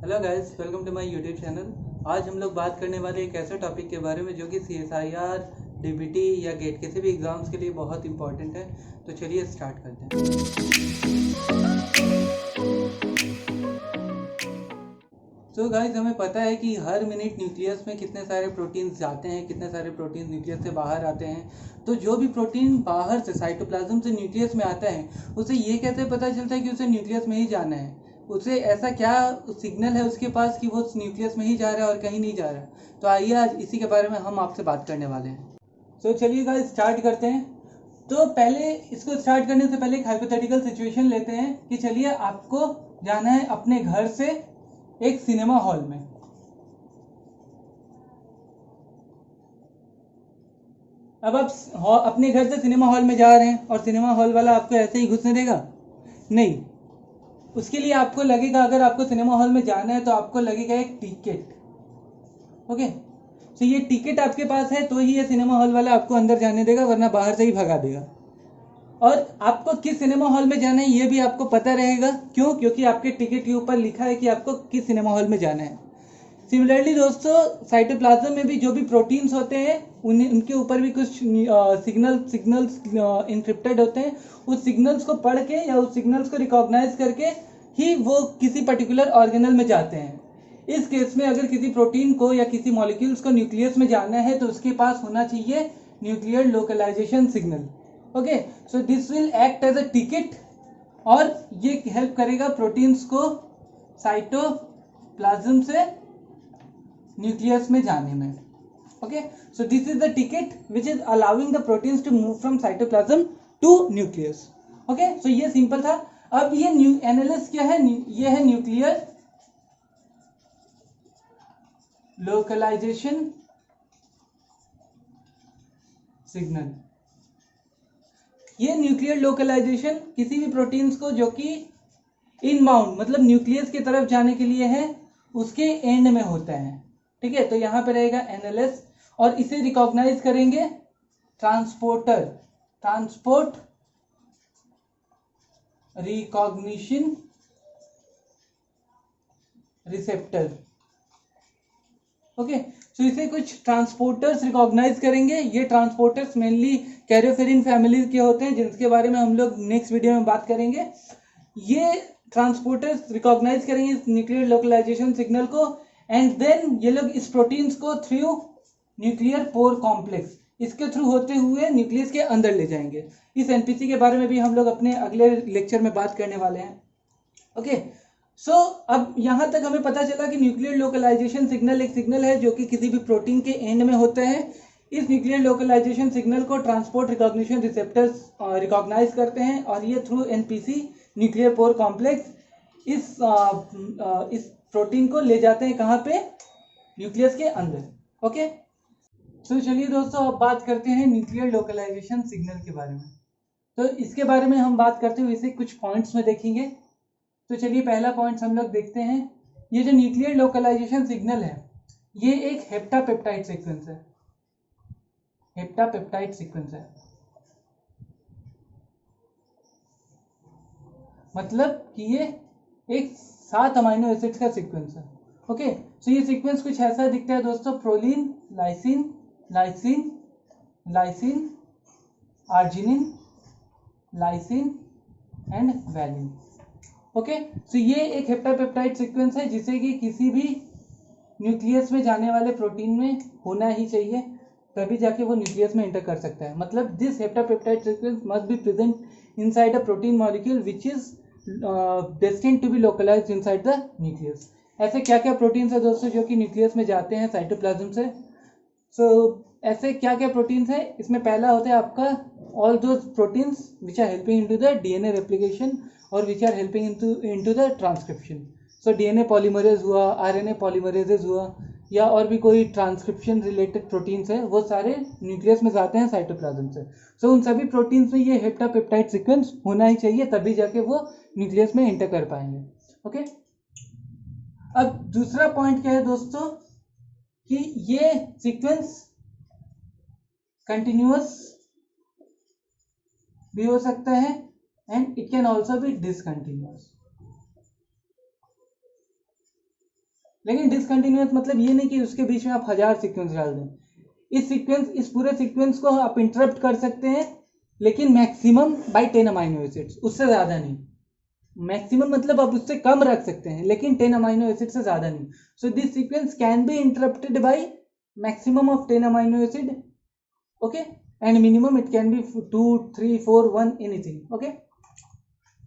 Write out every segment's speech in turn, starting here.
Hello guys, welcome to my YouTube channel. आज हम लोग बात करने वाले एक ऐसे टॉपिक के बारे में जो कि CSIR, DBT या गेट किसी भी एग्ज़ाम्स के लिए बहुत इंपॉर्टेंट है। तो चलिए स्टार्ट करते हैं। तो गाइस, हमें पता है कि हर मिनट न्यूक्लियस में कितने सारे प्रोटीन्स जाते हैं, कितने सारे प्रोटीन न्यूक्लियस से बाहर आते हैं। तो जो भी प्रोटीन बाहर से साइटोप्लाज्म से न्यूक्लियस में आता है, उसे ये कैसे पता चलता है कि उसे न्यूक्लियस में ही जाना है? उसे ऐसा क्या सिग्नल है उसके पास कि वो न्यूक्लियस में ही जा रहा है और कहीं नहीं जा रहा? तो आइए आज इसी के बारे में हम आपसे बात करने वाले हैं। तो चलिए गाइस स्टार्ट करते हैं। तो पहले इसको स्टार्ट करने से पहले एक हाइपोथेटिकल सिचुएशन लेते हैं कि चलिए आपको जाना है अपने घर से एक सिनेमा हॉल में। अब आप अपने घर से सिनेमा हॉल में जा रहे हैं और सिनेमा हॉल वाला आपको ऐसे ही घुसने देगा? नहीं। उसके लिए आपको लगेगा, अगर आपको सिनेमा हॉल में जाना है तो आपको लगेगा एक टिकट। ओके, तो ये टिकट आपके पास है तो ही ये सिनेमा हॉल वाला आपको अंदर जाने देगा, वरना बाहर से ही भगा देगा। और आपको किस सिनेमा हॉल में जाना है ये भी आपको पता रहेगा। क्यों? क्योंकि आपके टिकट के ऊपर लिखा है कि आपको किस सिनेमा हॉल में जाना है। सिमिलरली दोस्तों, साइटोप्लाज्म में भी जो भी प्रोटीन्स होते हैं उनके ऊपर भी कुछ सिग्नल्स इंक्रिप्टेड होते हैं। उस सिग्नल्स को पढ़ के या उस सिग्नल्स को रिकॉग्नाइज करके ही वो किसी पर्टिकुलर ऑर्गेनल में जाते हैं। इस केस में अगर किसी प्रोटीन को या किसी मॉलिक्यूल्स को न्यूक्लियस में जाना है तो उसके पास होना चाहिए nuclear localization signal. Okay, so this will act as a ticket और ये हेल्प करेगा प्रोटीन्स को साइटोप्लाज्म से न्यूक्लियस में जाने में। Okay, so this is the ticket which is allowing the proteins to move from cytoplasm to nucleus. Okay, so ये simple था। अब ये एनालिसिस क्या है? ये है न्यूक्लियर लोकलाइजेशन सिग्नल। ये न्यूक्लियर लोकलाइजेशन किसी भी प्रोटीन्स को जो कि इनबाउंड मतलब न्यूक्लियस की तरफ जाने के लिए है उसके एंड में होता है। ठीक है, तो यहां पे रहेगा एनएलएस और इसे रिकॉग्नाइज करेंगे transporter, transport recognition receptor. Okay, so इसे कुछ ट्रांसपोर्टर्स रिकॉग्नाइज करेंगे। ये ट्रांसपोर्टर्स मेनली कैरियोफेरिन फैमिली के होते हैं, जिसके बारे में हम लोग नेक्स्ट वीडियो में बात करेंगे। ये ट्रांसपोर्टर्स रिकॉग्नाइज करेंगे इस न्यूक्लियर लोकलाइजेशन सिग्नल को एंड देन ये लोग इस प्रोटीन्स को थ्रू न्यूक्लियर पोर कॉम्प्लेक्स इसके थ्रू होते हुए न्यूक्लियस के अंदर ले जाएंगे। इस एनपीसी के बारे में भी हम लोग अपने अगले लेक्चर में बात करने वाले हैं। ओके, सो अब यहां तक हमें पता चला कि न्यूक्लियर लोकलाइजेशन सिग्नल एक सिग्नल है जो कि किसी भी प्रोटीन के एंड में होता है। इस न्यूक्लियर लोकलाइजेशन सिग्नल को ट्रांसपोर्ट रिकॉग्निशन रिसेप्टर्स रिकॉग्नाइज करते हैं और ये through NPC nuclear pore complex इस प्रोटीन को ले जाते हैं कहाँ पे? न्यूक्लियस के अंदर। ओके, तो चलिए दोस्तों अब बात करते हैं न्यूक्लियर लोकलाइजेशन सिग्नल के बारे में। तो इसके बारे में हम बात करते हुए इसे कुछ पॉइंट्स में देखेंगे। तो चलिए पहला पॉइंट हम लोग देखते हैं। ये जो न्यूक्लियर लोकलाइजेशन सिग्नल है ये एक हेप्टापेप्टाइड सीक्वेंस है। हेप्टापेप्टाइड सीक्वेंस है मतलब कि ये एक 7 अमीनो एसिड्स का सीक्वेंस है। ओके, सो ये सीक्वेंस कुछ ऐसा दिखता है दोस्तों। Proline, lysine, lysine, lysine, arginine, lysine and valine. Okay, so ये एक हेप्टापेप्टाइड सीक्वेंस है जिसे कि किसी भी न्यूक्लियस में जाने वाले प्रोटीन में होना ही चाहिए, तभी जाके वो न्यूक्लियस में एंटर कर सकता है। मतलब this heptapeptide sequence must be present inside a protein molecule which is destined to be localized inside the nucleus. ऐसे क्या क्या प्रोटीन्स है दोस्तों जो कि न्यूक्लियस में जाते हैं साइटोप्लाज्म से? सो ऐसे क्या क्या प्रोटीन्स है? इसमें पहला होता है आपका all those proteins which are helping into the DNA replication और which are helping into the transcription. So DNA polymerase हुआ, आरएनए पॉलीमरेजेज हुआ, या और भी कोई ट्रांसक्रिप्शन रिलेटेड प्रोटीन्स है, वो सारे न्यूक्लियस में जाते हैं साइटोप्लाज्म से। सो उन सभी प्रोटीन्स में ये हेप्टापेप्टाइड सीक्वेंस होना ही चाहिए, तभी जाके वो न्यूक्लियस में एंटर कर पाएंगे। ओके, अब दूसरा पॉइंट क्या है दोस्तों कि ये सीक्वेंस कंटिन्यूअस भी हो सकता है and it can also be discontinuous. लेकिन डिसकंटिन्यूअस मतलब ये नहीं कि उसके बीच में आप 1000 सीक्वेंस डाल दें। इस पूरे सीक्वेंस को आप इंटरप्ट कर सकते हैं, लेकिन मैक्सिमम बाय 10 अमाइनो एसिड्स, उससे ज़्यादा नहीं। मैक्सिमम मतलब आप उससे कम रख सकते हैं, लेकिन 10 अमाइनो एसिड से ज़्यादा नहीं। So this sequence can be interrupted by maximum of 10 amino acid, okay, and minimum it can be 2, 3, 4, 1, anything, okay.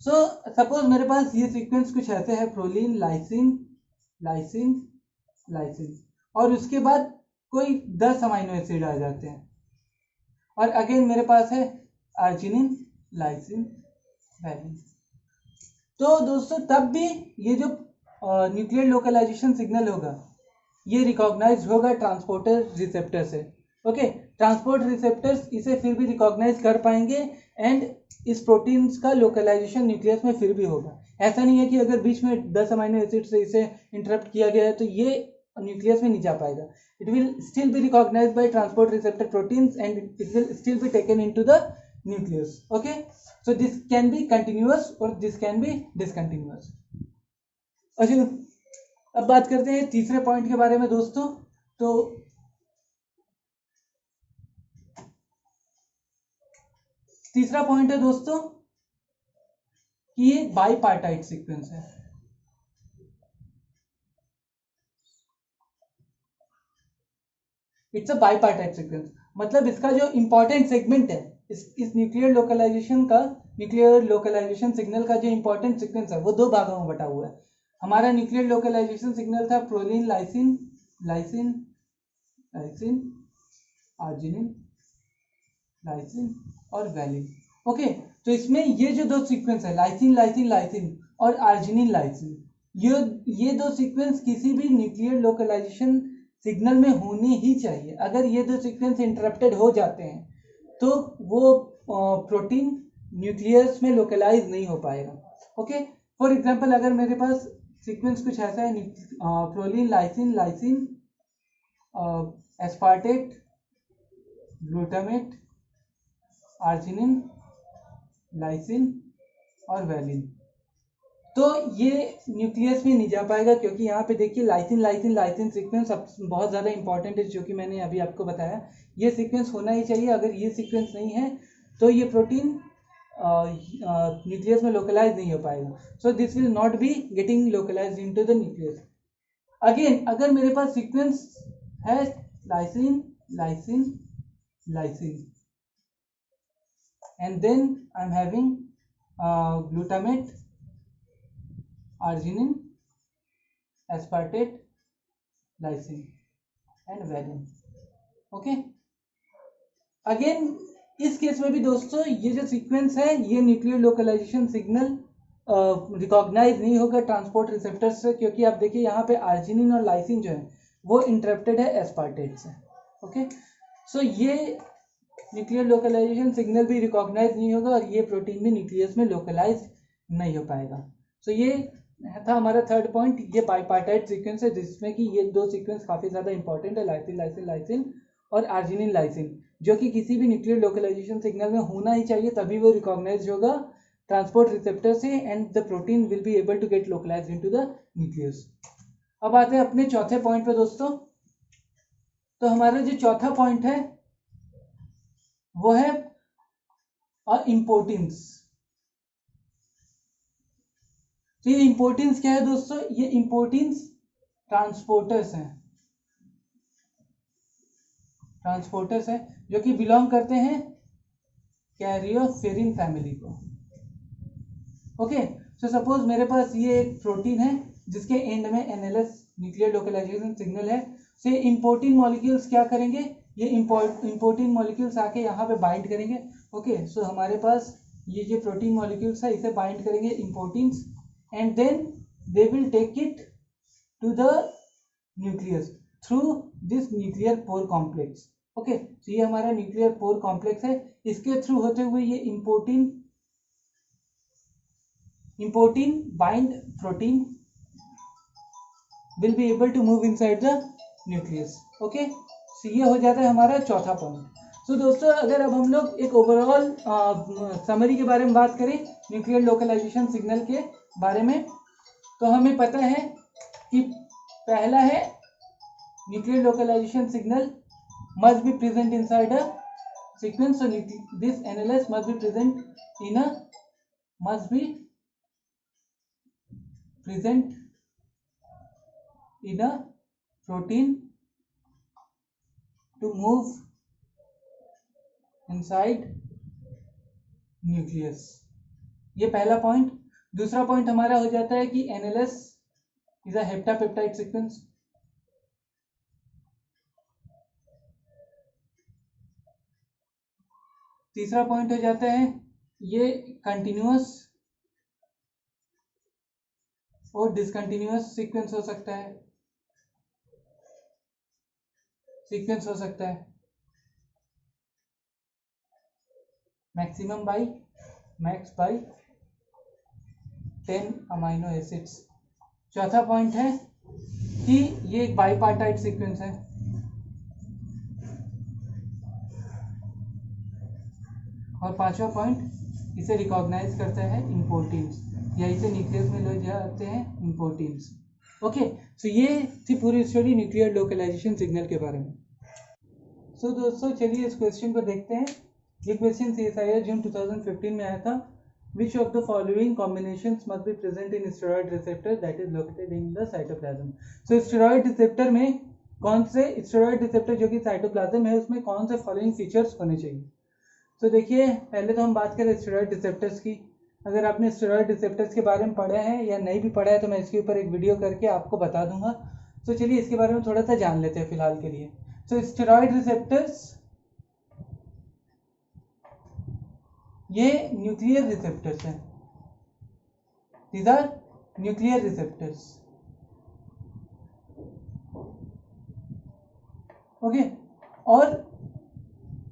So suppose मेरे पास ये सीक्वेंस कुछ ऐसे है, प्रोलीन, लाइसिन, लाइसिन, लाइसिन, और उसके बाद कोई 10 अमाइनो एसिड आ जाते हैं, और अगेन मेरे पास है आर्जिनिन, लाइसिन, वैलिन। तो दोस्तों तब भी ये जो न्यूक्लियर लोकलाइजेशन सिग्नल होगा ये रिकॉग्नाइज होगा ट्रांसपोर्टर रिसेप्टर से, ओके। ट्रांसपोर्ट रिसेप्टर्स इसे फिर भी रिकॉग्नाइज कर पाएंगे एंड इस प्रोटीन्स का लोकलाइजेशन न्यूक्लियस में फिर भी होगा। ऐसा नहीं है कि अगर बीच में 10 अमाइनो एसिड से इसे इंटरप्ट किया गया है तो ये न्यूक्लियस में नहीं जा पाएगा। It will still be recognized by transport receptor proteins and it will still be taken into the nucleus, okay. So this can be continuous और दिस कैन बी डिसकंटिन्यूअस। अच्छा, अब बात करते हैं तीसरे पॉइंट के बारे में दोस्तों। तो तीसरा पॉइंट है दोस्तों कि ये बाईपार्टाइट सीक्वेंस है। इट्स अ बाईपार्टाइट सीक्वेंस, मतलब इसका जो इंपॉर्टेंट सेगमेंट है इस न्यूक्लियर लोकलाइजेशन सिग्नल का जो इंपॉर्टेंट सीक्वेंस है वो दो भागों में बटा हुआ है। हमारा न्यूक्लियर लोकलाइजेशन सिग्नल था proline, lysine, lysine, lysine, arginine, lysine और वैलिन, ओके। तो इसमें ये जो दो सीक्वेंस है लाइसिन, लाइसिन, लाइसिन और आर्जिनिन, लाइसिन, ये दो सीक्वेंस किसी भी न्यूक्लियर लोकलाइजेशन सिग्नल में होनी ही चाहिए। अगर ये दो सीक्वेंस इंटरप्टेड हो जाते हैं तो वो प्रोटीन न्यूक्लियस में लोकलाइज नहीं हो पाएगा, ओके। फॉर एग्जांपल अगर मेरे पास सीक्वेंस कुछ ऐसा है, proline, lysine, lysine, aspartate, glutamate, arginine, lysine और वैलिन, तो ये न्यूक्लियस में नहीं जा पाएगा, क्योंकि यहाँ पे देखिए लाइसिन, लाइसिन, लाइसिन सीक्वेंस बहुत ज़्यादा इंपॉर्टेंट है, जो कि मैंने अभी आपको बताया। ये सीक्वेंस होना ही चाहिए। अगर ये सीक्वेंस नहीं है तो ये प्रोटीन न्यूक्लियस में लोकलाइज नहीं हो पाएगा। So this will not be getting localized into the nucleus. Again अगर मेरे पास सीक्वेंस है lysine, lysine, lysine, and then I'm having glutamate, arginine, aspartate, lysine and valine, okay। Again इस केस में भी दोस्तों ये जो सीक्वेंस है ये न्यूक्लियर लोकलाइजेशन सिग्नल रिकॉग्नाइज नहीं होगा ट्रांसपोर्ट रिसेप्टर से, क्योंकि आप देखिए यहाँ पे आर्जिनिन और लाइसिन जो है वो इंटरप्टेड है एस्पार्टेट से, ओके। सो ये न्यूक्लियर लोकलाइजेशन सिग्नल भी रिकॉग्नाइज नहीं होगा और ये प्रोटीन भी न्यूक्लियस में लोकलाइज नहीं हो पाएगा। सो ये था हमारा थर्ड पॉइंट, ये बाईपार्टाइट सीक्वेंस है जिसमें कि ये दो सीक्वेंस काफ़ी ज़्यादा इंपॉर्टेंट है, लाइसिन, लाइसिन, लाइसिन और आर्जिनिन, लाइसिन, जो कि किसी भी न्यूक्लियर लोकलाइजेशन सिग्नल में होना ही चाहिए, तभी वो रिकॉग्नाइज होगा ट्रांसपोर्ट रिसेप्टर से and the protein will be able to get localize into the nucleus. अब आते हैं अपने चौथे पॉइंट पे दोस्तों। तो हमारा जो चौथा पॉइंट है वो है इम्पोर्टेंस। तो ये इम्पोर्टेंस क्या है दोस्तों? ये इम्पोर्टेंस ट्रांसपोर्टर्स हैं, ट्रांसपोर्टर्स हैं जो कि बिलोंग करते हैं कैरियोफेरिन फैमिली को, ओके। सो सपोज मेरे पास ये एक प्रोटीन है जिसके एंड में NLS न्यूक्लियर लोकलाइजेशन सिग्नल है। से इम्पोर्टिंग मॉलिक्यूल्स क्या करेंगे, ये इम्पोर्टिंग मॉलिक्यूल्स आके यहाँ पे बाइंड करेंगे, ओके। सो हमारे पास ये जो प्रोटीन मॉलिक्यूल्स है इसे बाइंड करेंगे importins and then they will take it to the nucleus through this nuclear pore complex, okay. तो ये हमारा न्यूक्लियर पोर कॉम्प्लेक्स है, इसके थ्रू होते हुए ये importing bind protein will be able to move inside the nucleus, okay। so ये हो जाता है हमारा चौथा पॉइंट। so दोस्तों अगर अब हम लोग एक ओवरऑल समरी के बारे में बात करें न्यूक्लियर लोकलाइजेशन सिग्नल के बारे में, तो हमें पता है कि पहला है nuclear localization signal must be present inside a sequence, so this NLS must be present in a protein to move inside nucleus. ये पहला पॉइंट. दूसरा पॉइंट हमारा हो जाता है कि NLS is a heptapeptide sequence. तीसरा पॉइंट हो जाता है ये कंटिन्यूअस और डिसकंटिन्यूअस सीक्वेंस हो सकता है. Maximum by max by 10 amino acids. चौथा पॉइंट है कि ये एक बाईपार्टाइट सीक्वेंस है. और पांचवा पॉइंट इसे रिकॉग्नाइज करता है इंपोर्टिन्स, या इसे न्यूक्लियस में ले जाते हैं इंपोर्टिन्स. ओके, सो ये थी पूरी स्टडी न्यूक्लियर लोकलाइजेशन सिग्नल के बारे में. सो दोस्तों चलिए इस क्वेश्चन को देखते हैं. ये क्वेश्चन CSIR जून 2015 में आया था. Which of the following combinations must be present in steroid receptor that is located in the cytoplasm. So steroid receptor में कौन से स्टेरॉइड रिसेप्टर जो कि साइटोप्लाज्म है उसमें कौन से फॉलोइंग फीचर्स होने चाहिए. तो देखिए पहले तो हम बात करें स्टेरॉइड रिसेप्टर्स की. अगर आपने स्टेरॉइड रिसेप्टर्स के बारे में पढ़ा है या नहीं भी पढ़ा है तो मैं इसके ऊपर एक वीडियो करके आपको बता दूंगा. तो चलिए इसके बारे में थोड़ा सा जान लेते हैं फिलहाल के लिए. तो स्टेरॉइड रिसेप्टर्स ये न्यूक्लियर रिसेप्टर्स हैं. These are nuclear receptors. Okay, और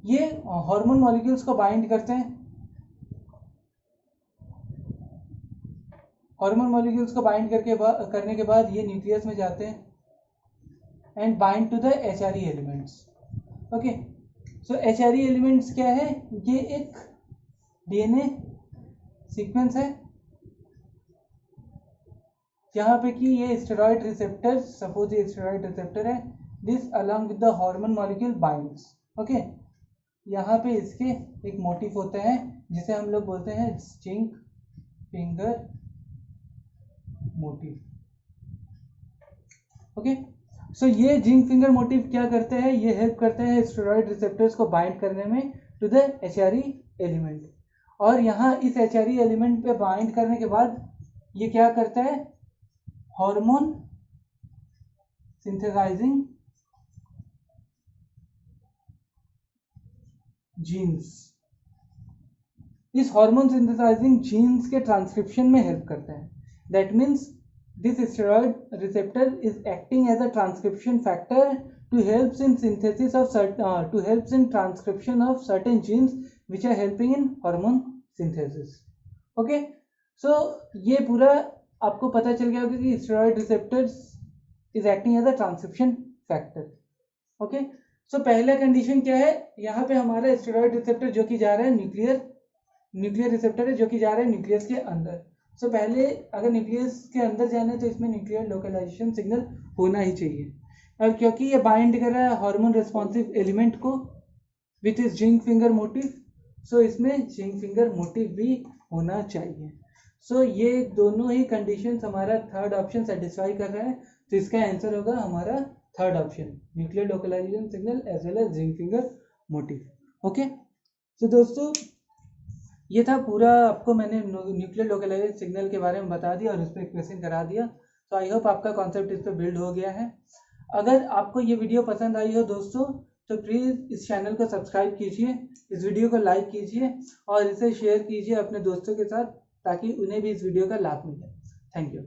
ये हार्मोन मॉलिक्यूल्स को बाइंड करते हैं. हार्मोन मॉलिक्यूल्स को बाइंड करने के बाद ये न्यूक्लियस में जाते हैं and bind to the HRE elements. Okay, so HRE elements क्या है. ये एक DNA सीक्वेंस है जहाँ पे कि ये स्टेरॉइड रिसेप्टर, सपोज ये स्टेरॉइड रिसेप्टर है, this along with the hormone molecule binds. Okay, यहाँ पे इसके एक मोटिफ होता है जिसे हम लोग बोलते हैं zinc finger motif. Okay, so ये जिंक फिंगर मोटिव क्या करते हैं, ये हेल्प करते हैं स्टेरॉइड रिसेप्टर्स को बाइंड करने में टू द HRE एलिमेंट. और यहाँ इस HRE एलिमेंट पे बाइंड करने के बाद ये क्या करता है, हार्मोन सिंथेसाइजिंग जीन्स, इस हार्मोन सिंथेसाइजिंग जीन्स के ट्रांसक्रिप्शन में हेल्प करता है. That means this steroid receptor is acting as a transcription factor to helps in synthesis of helps in transcription of certain genes which are helping in hormone synthesis. Okay, so ये पूरा आपको पता चल गया होगा कि steroid receptors is acting as a transcription factor. Okay, so पहला condition क्या है, यहाँ पे हमारा steroid receptor जो कि जा रहा है न्यूक्लियर रिसेप्टर है जो कि जा रहा है न्यूक्लियस के अंदर. सो पहले अगर न्यूक्लियस के अंदर जाना है तो इसमें न्यूक्लियर लोकलाइजेशन सिग्नल होना ही चाहिए. और क्योंकि ये बाइंड कर रहा है हार्मोन रिस्पॉन्सिव एलिमेंट को with is zinc finger motif, so इसमें जिंक फिंगर मोटिव भी होना चाहिए. सो ये दोनों ही कंडीशंस हमारा थर्ड ऑप्शन सेटिस्फाई कर रहा है. तो इसका आंसर होगा हमारा third option, nuclear localization signal as well as zinc finger motif. Okay, तो दोस्तों ये था पूरा, आपको मैंने न्यूक्लियर लोकलाइजेशन सिग्नल के बारे में बता दिया और उस पर क्वेश्चन करा दिया. तो आई होप आपका कॉन्सेप्ट इस पर बिल्ड हो गया है. अगर आपको ये वीडियो पसंद आई हो दोस्तों तो प्लीज़ इस चैनल को सब्सक्राइब कीजिए, इस वीडियो को लाइक कीजिए और इसे शेयर कीजिए अपने दोस्तों के साथ ताकि उन्हें भी इस वीडियो का लाभ मिले. Thank you.